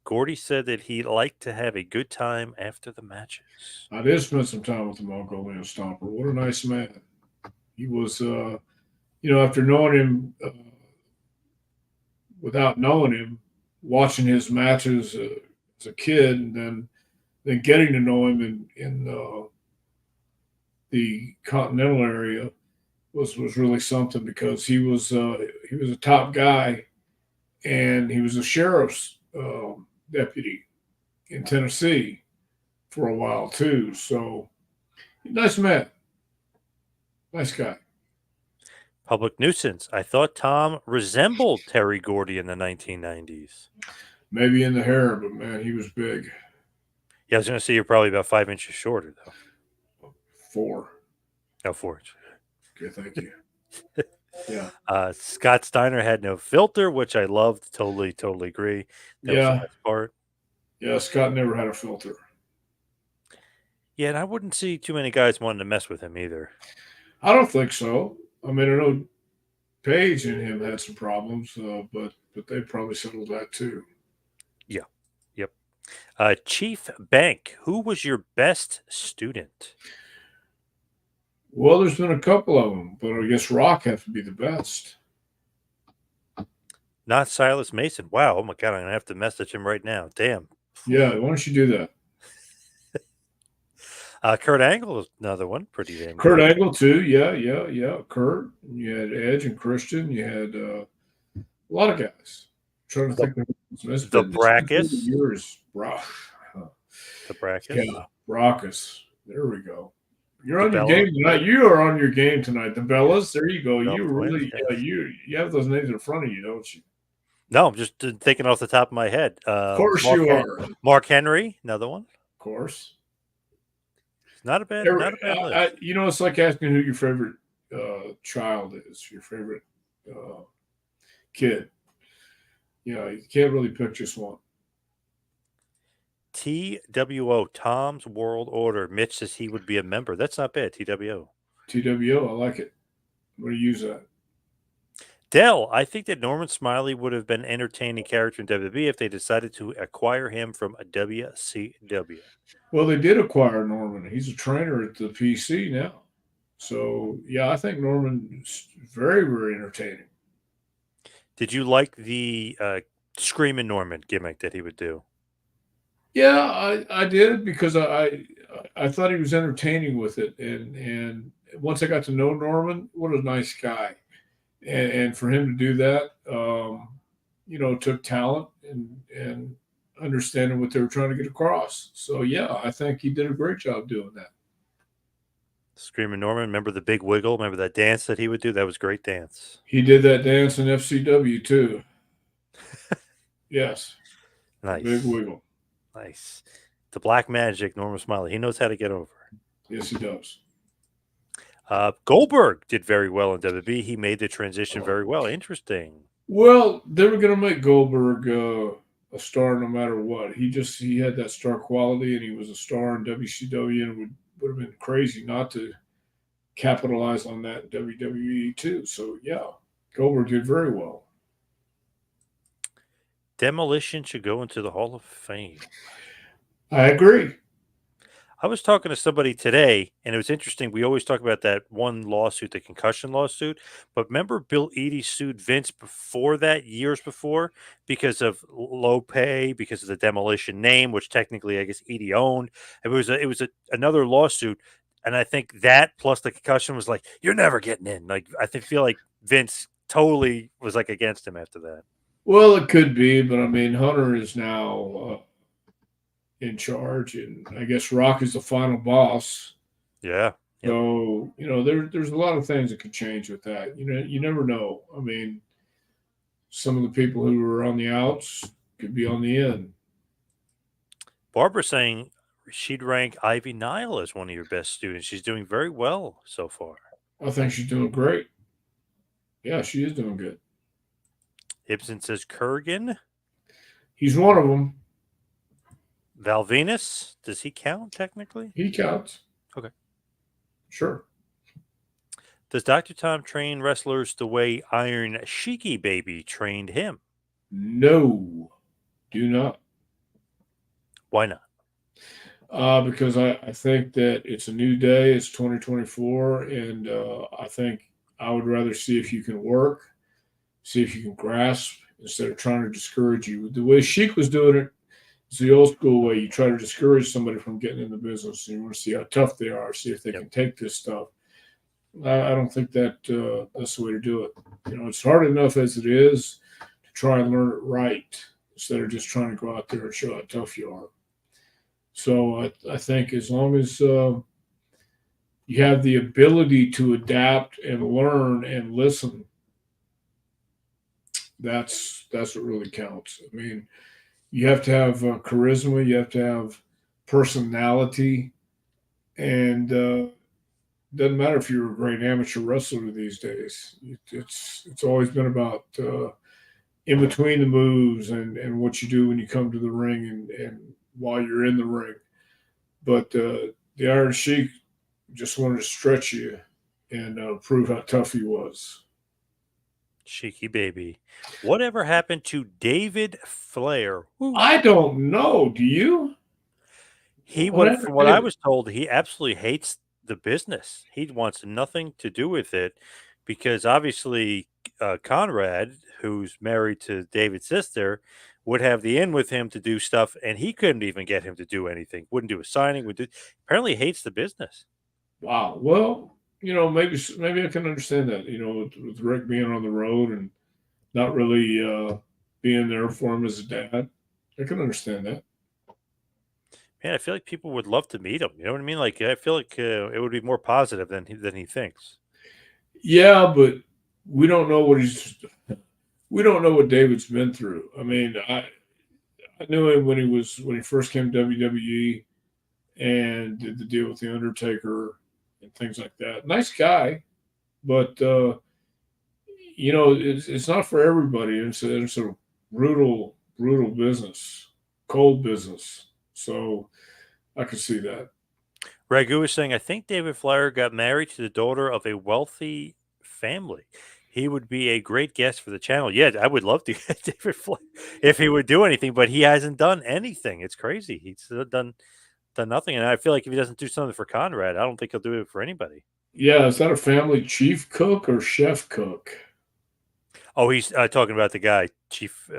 Gordy said that he liked to have a good time after the matches. I did spend some time with the Mongolian Stomper. What a nice man. He was, after knowing him, without knowing him, watching his matches as a kid, and then getting to know him in the Continental area was really something, because he was a top guy, and he was a sheriff's deputy in Tennessee for a while too. So nice man, nice guy. Public nuisance. I thought Tom resembled Terry Gordy in the 1990s. Maybe in the hair, but man, he was big. Yeah, I was going to say you're probably about 5 inches shorter, though. 4. No, 4 inches. Okay, thank you. Yeah. Scott Steiner had no filter, which I loved. Totally agree. That was the best part. Yeah, Scott never had a filter. Yeah, and I wouldn't see too many guys wanting to mess with him either. I don't think so. I mean, I know Paige and him had some problems, but they probably settled that too. Yeah. Yep. Chief Bank, who was your best student? Well, there's been a couple of them, but I guess Rock has to be the best. Not Silas Mason. Wow. Oh my God. I'm going to have to message him right now. Damn. Yeah. Why don't you do that? Kurt Angle is another one. Pretty damn Kurt good. Angle too. Yeah. Kurt. You had Edge and Christian. You had a lot of guys. I'm trying to think of the Brackus. Yours, The Brackus. Yeah, Brackus. There we go. You're on your game tonight. You are on your game tonight. The Bellas. There you go. You really, you have those names in front of you, don't you? No, I'm just thinking off the top of my head. Of course you are. Mark Henry, another one. Of course. Not a bad list. It's like asking who your favorite child is, your favorite kid. You can't really pick just one. TWO, Tom's World Order. Mitch says he would be a member. That's not bad, TWO. TWO, I like it. I'm going to use that. Dell, I think that Norman Smiley would have been an entertaining character in WWE if they decided to acquire him from a WCW. Well, they did acquire Norman. He's a trainer at the PC now. So, yeah, I think Norman is very, very entertaining. Did you like the Screaming Norman gimmick that he would do? Yeah, I did, because I thought he was entertaining with it. And once I got to know Norman, what a nice guy. And for him to do that, it took talent and understanding what they were trying to get across. So, yeah, I think he did a great job doing that. Screaming Norman, remember the big wiggle? Remember that dance that he would do? That was a great dance. He did that dance in FCW too. Yes. Nice. Big wiggle. Nice. The Black Magic, Norman Smiley. He knows how to get over. Yes, he does. Goldberg did very well in WWE. He made the transition very well. Interesting. Well, they were going to make Goldberg a star no matter what. He had that star quality, and he was a star in WCW, and would have been crazy not to capitalize on that in WWE too. So, yeah, Goldberg did very well. Demolition should go into the Hall of Fame. I agree. I was talking to somebody today, and it was interesting. We always talk about that one lawsuit, the concussion lawsuit. But remember, Bill Eadie sued Vince before that, years before, because of low pay, because of the Demolition name, which technically, I guess, Eadie owned. It was another lawsuit, and I think that plus the concussion was like, you're never getting in. Like I feel like Vince totally was like against him after that. Well, it could be, but I mean, Hunter is now in charge, and I guess Rock is the final boss. Yeah. Yep. So there's a lot of things that could change with that. You never know. I mean, some of the people who are on the outs could be on the in. Barbara saying she'd rank Ivy Nile as one of your best students. She's doing very well so far. I think she's doing great. Yeah, she is doing good. Ibsen says Kurgan. He's one of them. Val Venus, does he count technically? He counts. Okay. Sure. Does Dr. Tom train wrestlers the way Iron Sheiky Baby trained him? No, do not. Why not? Because I think that it's a new day. It's 2024, and I think I would rather see if you can work, see if you can grasp, instead of trying to discourage you. The way Sheik was doing it, it's the old school way. You try to discourage somebody from getting in the business. And you want to see how tough they are, see if they can take this stuff. I don't think that that's the way to do it. It's hard enough as it is to try and learn it right instead of just trying to go out there and show how tough you are. So I think as long as you have the ability to adapt and learn and listen, that's what really counts. I mean, you have to have charisma, you have to have personality, and doesn't matter if you're a great amateur wrestler these days. It's always been about in between the moves and what you do when you come to the ring and while you're in the ring. But the Iron Sheik just wanted to stretch you and prove how tough he was. Sheiky Baby. Whatever happened to David Flair? Woo. I don't know. Do you? He Whatever, from what I David. was told, he absolutely hates the business. He wants nothing to do with it because obviously Conrad, who's married to David's sister, would have the in with him to do stuff, and he couldn't even get him to do anything. Wouldn't do a signing. Apparently hates the business. Wow. Well, maybe I can understand that. With Rick being on the road and not really being there for him as a dad, I can understand that. Man, I feel like people would love to meet him. You know what I mean? Like I feel like it would be more positive than he thinks. Yeah, but we don't know what we don't know what David's been through. I mean, I knew him when he first came to WWE and did the deal with the Undertaker and things like that. Nice guy, but it's not for everybody. It's a brutal business, cold business. So I could see that. Ragu is saying, I think David Flair got married to the daughter of a wealthy family. He would be a great guest for the channel. Yeah, I would love to get David Flair if he would do anything, but he hasn't done anything. It's crazy. He's done nothing, and I feel like if he doesn't do something for Conrad, I don't think he'll do it for anybody. Yeah, is that a family chief cook or chef cook? Oh, he's talking about the guy, Chief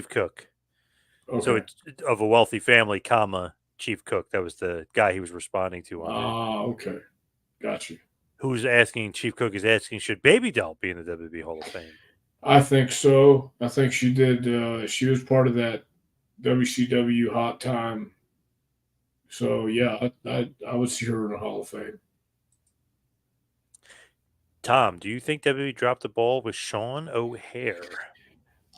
Cook. So Okay. it's of a wealthy family, comma Chief Cook. That was the guy he was responding to on there. Ah, okay. Got you. Who's asking? Chief Cook is asking, should Baby Doll be in the WWE Hall of Fame? I think so. I think she did. She was part of that WCW hot time. So yeah, I would see her in the Hall of Fame. Tom, do you think WWE dropped the ball with Sean O'Hare?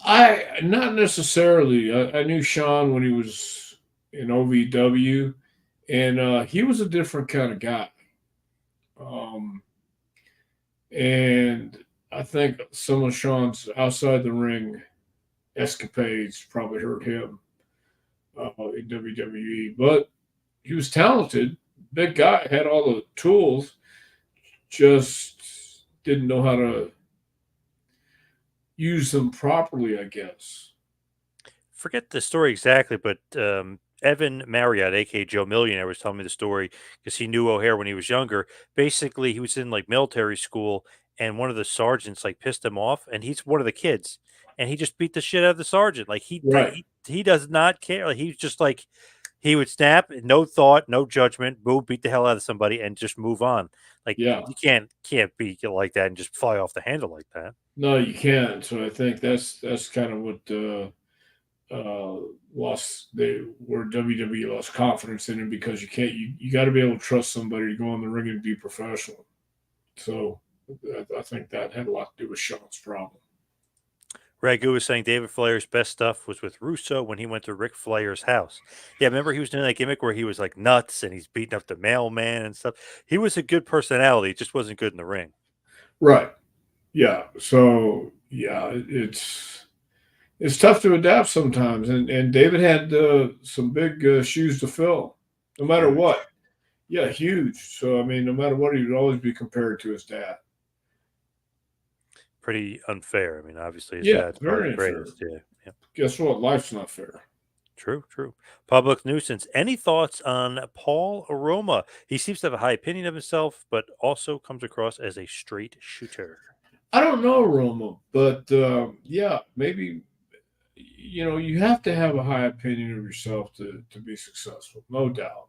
I not necessarily. I knew Sean when he was in OVW, and he was a different kind of guy. Um, and I think some of Sean's outside the ring escapades probably hurt him in WWE. But he was talented, big guy, had all the tools, just didn't know how to use them properly, I guess. Forget the story exactly, but Evan Marriott, aka Joe Millionaire, was telling me the story because he knew O'Hare when he was younger. Basically, he was in like military school, and one of the sergeants like pissed him off, and he's one of the kids, and he just beat the shit out of the sergeant. Like Right. he does not care. Like he's just like he would snap, no thought, no judgment, boom, beat the hell out of somebody, and just move on. Like Yeah. you can't be like that and just fly off the handle like that. No, you can't. So I think that's kind of what uh, lost they where WWE lost confidence in him because you got to be able to trust somebody to go in the ring and be professional. So I think that had a lot to do with Sean's problem. Ragu was saying David Flair's best stuff was with Russo when he went to Ric Flair's house. Yeah, remember he was doing that gimmick where he was like nuts and he's beating up the mailman and stuff. He was a good personality, just wasn't good in the ring. Right. Yeah. So yeah, it's tough to adapt sometimes, and David had some big shoes to fill, no matter Huge. what. Yeah, huge. So I mean, no matter what, he would always be compared to his dad. Pretty unfair. I mean, obviously his Yeah, dad's probably very the unfair. greatest. Yeah. Yeah. Guess what? Life's not fair. True, true. Public nuisance. Any thoughts on Paul Aroma? He seems to have a high opinion of himself, but also comes across as a straight shooter. I don't know Roma, but yeah, maybe you have to have a high opinion of yourself to be successful, no doubt.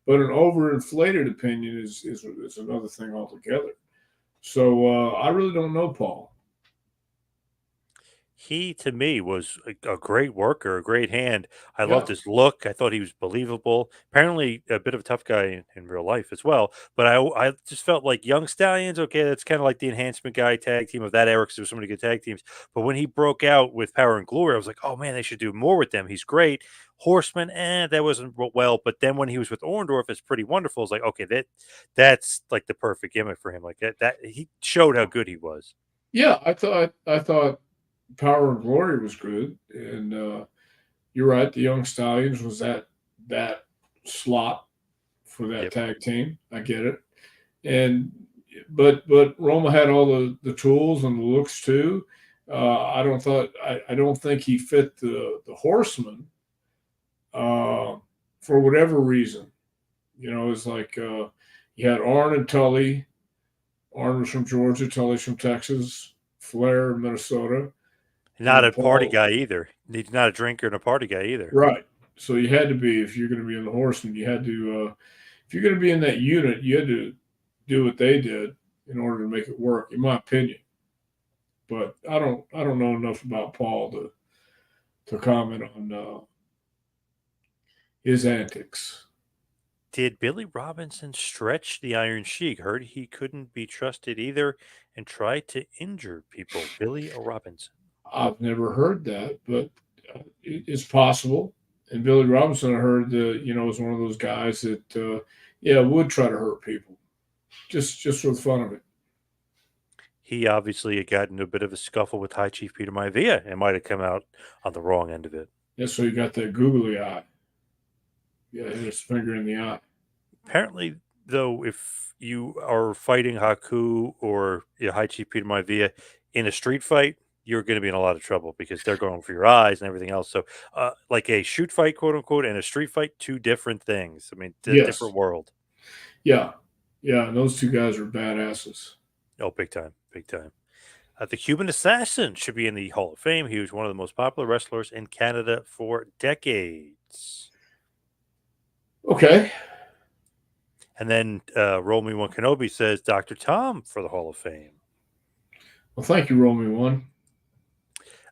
But an overinflated opinion is another thing altogether. So I really don't know Paul. He, to me, was a great worker, a great hand. I loved Yeah, his look. I thought he was believable. Apparently, a bit of a tough guy in real life as well. But I just felt like Young Stallions, okay, that's kind of like the enhancement guy tag team of that era because there were so many good tag teams. But when he broke out with Power and Glory, I was like, oh man, they should do more with them. He's great. Horseman, that wasn't well. But then when he was with Orndorff, it's pretty wonderful. It's like, okay, that's like the perfect gimmick for him. Like that he showed how good he was. yeah. I thought Power and Glory was good, and you're right. The Young Stallions was that slot for that Yep. tag team. I get it, and but Roma had all the tools and the looks too. I don't think he fit the Horseman for whatever reason. It's like you had Arn and Tully. Arn was from Georgia, Tully's from Texas, Flair, Minnesota, and Not then a party Paul. guy either. He's not a drinker and a party guy either. Right. So you had to be if you're going to be in the Horseman, you had to if you're going to be in that unit, you had to do what they did in order to make it work, in my opinion. But I don't know enough about Paul to comment on his antics. Did Billy Robinson stretch the Iron Sheik? Heard he couldn't be trusted either and tried to injure people. Billy Robinson. I've never heard that, but it's possible. And Billy Robinson, I heard, is one of those guys that, yeah, would try to hurt people just for the fun of it. He obviously had gotten into a bit of a scuffle with High Chief Peter Maivia and might have come out on the wrong end of it. Yeah, so he got that googly eye. Yeah, hit his finger in the eye. Apparently, though, if you are fighting Haku or High Chief Peter Maivia in a street fight, you're going to be in a lot of trouble because they're going for your eyes and everything else. So, like a shoot fight, quote unquote, and a street fight, two different things. I mean, Yes. different world. Yeah. Yeah. And those two guys are badasses. Oh, big time, big time. The Cuban Assassin should be in the Hall of Fame. He was one of the most popular wrestlers in Canada for decades. Okay. And then Roll Me One Kenobi says Dr. Tom for the Hall of Fame. Well, thank you, Romy One.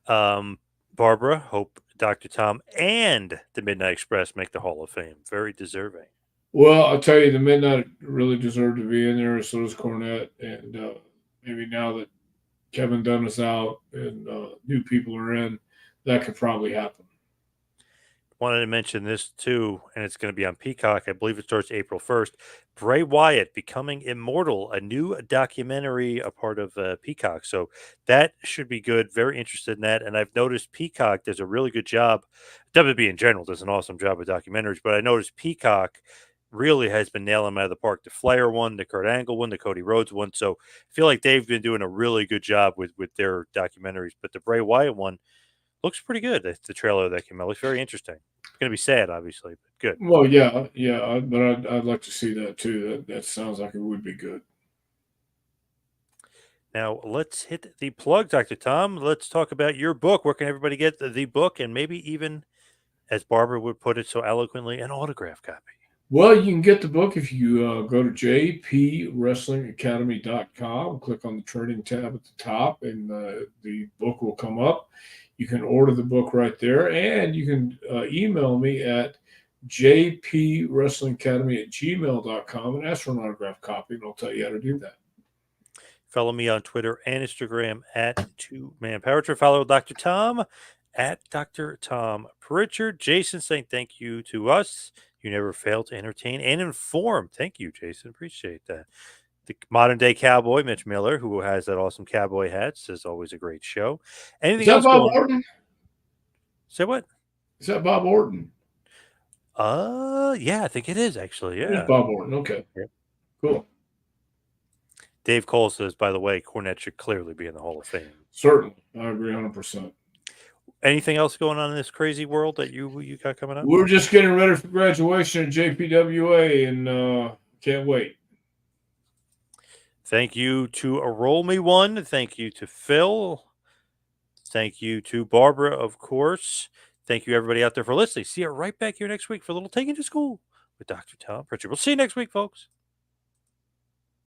Barbara, hope Dr. Tom and the Midnight Express make the Hall of Fame. Very deserving. Well, I'll tell you, the Midnight really deserved to be in there. So does Cornette. And maybe now that Kevin Dunn is out and new people are in, that could probably happen. Wanted to mention this too, and it's going to be on Peacock. I believe it starts April 1st. Bray Wyatt Becoming Immortal, a new documentary, a part of Peacock. So that should be good. Very interested in that. And I've noticed Peacock does a really good job. WWE in general does an awesome job with documentaries, but I noticed Peacock really has been nailing them out of the park. The Flair one, the Kurt Angle one, the Cody Rhodes one. So I feel like they've been doing a really good job with their documentaries. But the Bray Wyatt one looks pretty good. The trailer that came out looks very interesting. It's going to be sad, obviously, but good. Well, yeah, yeah, but I'd like to see that too. That sounds like it would be good. Now, let's hit the plug, Dr. Tom. Let's talk about your book. Where can everybody get the book and maybe even, as Barbara would put it so eloquently, an autograph copy? Well, you can get the book if you go to jpwrestlingacademy.com, click on the trading tab at the top, and the book will come up. You can order the book right there, and you can email me at jpwrestlingacademy@gmail.com and ask for an autographed copy, and I'll tell you how to do that. Follow me on Twitter and Instagram at Two Man Power Trip. Follow Dr. Tom at Dr. Tom Prichard. Jason saying thank you to us. You never fail to entertain and inform. Thank you, Jason. Appreciate that. The modern day cowboy, Mitch Miller, who has that awesome cowboy hat, says always a great show. Is Anything that else Bob going? Orton? Say what? Is that Bob Orton? Yeah, I think it is actually. It is Yeah. Bob Orton. Okay. Yep. Cool. Dave Cole says, by the way, Cornette should clearly be in the Hall of Fame. Certainly. I agree 100%. Anything else going on in this crazy world that you got coming up? We're just getting ready for graduation at JPWA, and can't wait. Thank you to Roll Me One. Thank you to Phil. Thank you to Barbara, of course. Thank you, everybody out there, for listening. See you right back here next week for a little Taking to School with Dr. Tom Prichard. We'll see you next week, folks.